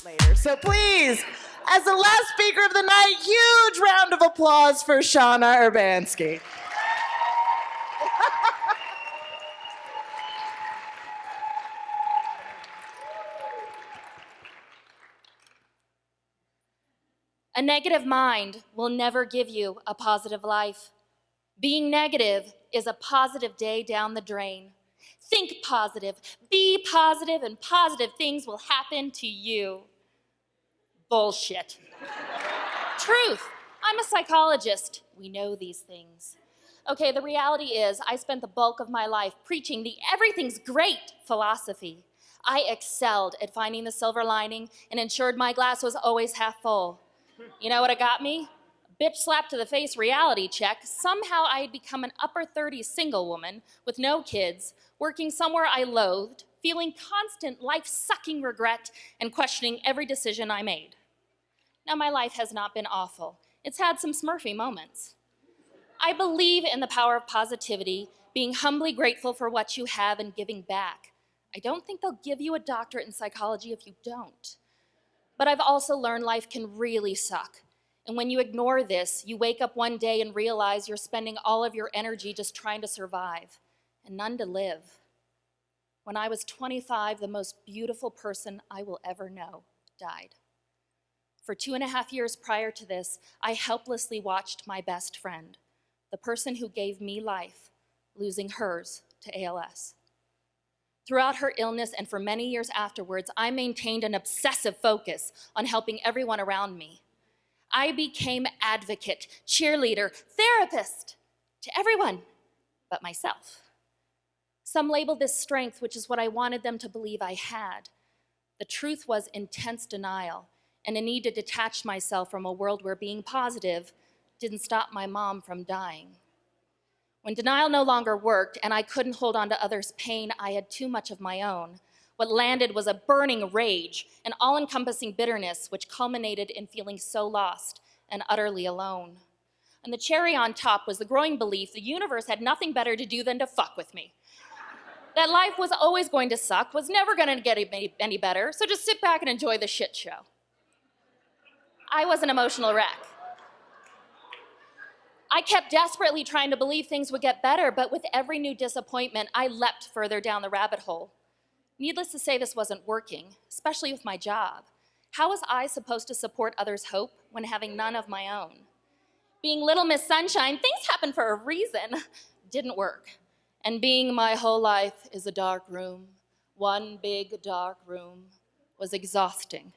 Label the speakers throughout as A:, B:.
A: later. So please, as the last speaker of the night, huge round of applause for Shawna Urbanski.
B: A negative mind will never give you a positive life. Being negative is a positive day down the drain. Think positive, be positive, and positive things will happen to you. Bullshit. Truth. I'm a psychologist. We know these things. Okay, the reality is I spent the bulk of my life preaching the everything's great philosophy. I excelled at finding the silver lining and ensured my glass was always half full. You know what it got me? A bitch slap to the face reality check. Somehow I had become an upper 30s single woman with no kids, working somewhere I loathed, feeling constant life-sucking regret and questioning every decision I made. Now, my life has not been awful. It's had some Smurfy moments. I believe in the power of positivity, being humbly grateful for what you have and giving back. I don't think they'll give you a doctorate in psychology if you don't. But I've also learned life can really suck. And when you ignore this, you wake up one day and realize you're spending all of your energy just trying to survive and none to live. When I was 25, the most beautiful person I will ever know died. For 2.5 years prior to this, I helplessly watched my best friend, the person who gave me life, losing hers to ALS. Throughout her illness and for many years afterwards, I maintained an obsessive focus on helping everyone around me. I became advocate, cheerleader, therapist to everyone but myself. Some labeled this strength, which is what I wanted them to believe I had. The truth was intense denial and a need to detach myself from a world where being positive didn't stop my mom from dying. When denial no longer worked and I couldn't hold on to others' pain, I had too much of my own. What landed was a burning rage, an all-encompassing bitterness, which culminated in feeling so lost and utterly alone. And the cherry on top was the growing belief the universe had nothing better to do than to fuck with me. That life was always going to suck, was never going to get any better, so just sit back and enjoy the shit show. I was an emotional wreck. I kept desperately trying to believe things would get better, but with every new disappointment, I leapt further down the rabbit hole. Needless to say, this wasn't working, especially with my job. How was I supposed to support others' hope when having none of my own? Being Little Miss Sunshine, things happen for a reason, didn't work. And being my whole life is a dark room, one big dark room, was exhausting.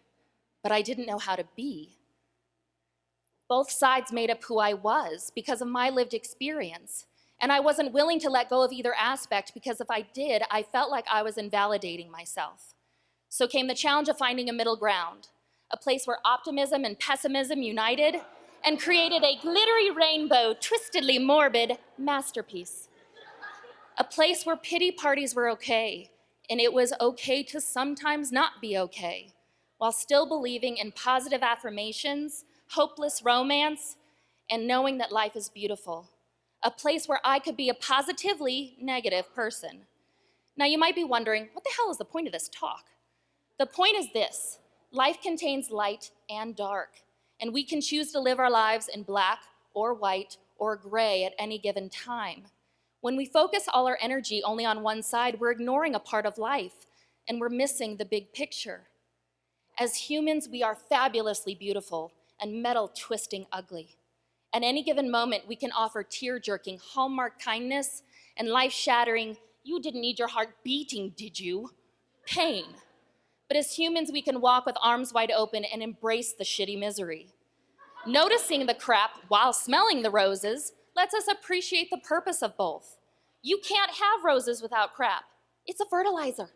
B: But I didn't know how to be. Both sides made up who I was because of my lived experience. And I wasn't willing to let go of either aspect because if I did, I felt like I was invalidating myself. So came the challenge of finding a middle ground, a place where optimism and pessimism united and created a glittery rainbow, twistedly morbid masterpiece. A place where pity parties were okay, and it was okay to sometimes not be okay, while still believing in positive affirmations, hopeless romance, and knowing that life is beautiful. A place where I could be a positively negative person. Now you might be wondering, what the hell is the point of this talk? The point is this: life contains light and dark, and we can choose to live our lives in black or white or gray at any given time. When we focus all our energy only on one side, we're ignoring a part of life, and we're missing the big picture. As humans, we are fabulously beautiful and metal-twisting ugly. At any given moment, we can offer tear-jerking, hallmark kindness and life-shattering, you didn't need your heart beating, did you? Pain. But as humans, we can walk with arms wide open and embrace the shitty misery. Noticing the crap while smelling the roses lets us appreciate the purpose of both. You can't have roses without crap. It's a fertilizer.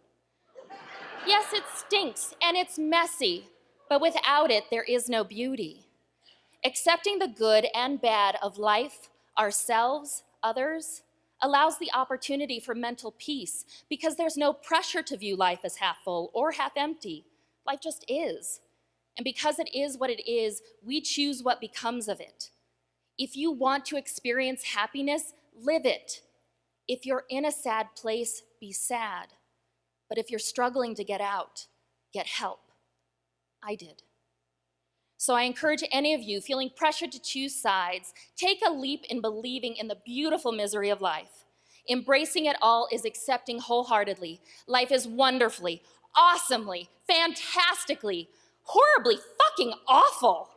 B: Yes, it stinks and it's messy, but without it, there is no beauty. Accepting the good and bad of life, ourselves, others, allows the opportunity for mental peace because there's no pressure to view life as half full or half empty. Life just is. And because it is what it is, we choose what becomes of it. If you want to experience happiness, live it. If you're in a sad place, be sad. But if you're struggling to get out, get help. I did. So I encourage any of you feeling pressured to choose sides, take a leap in believing in the beautiful misery of life. Embracing it all is accepting wholeheartedly. Life is wonderfully, awesomely, fantastically, horribly fucking awful.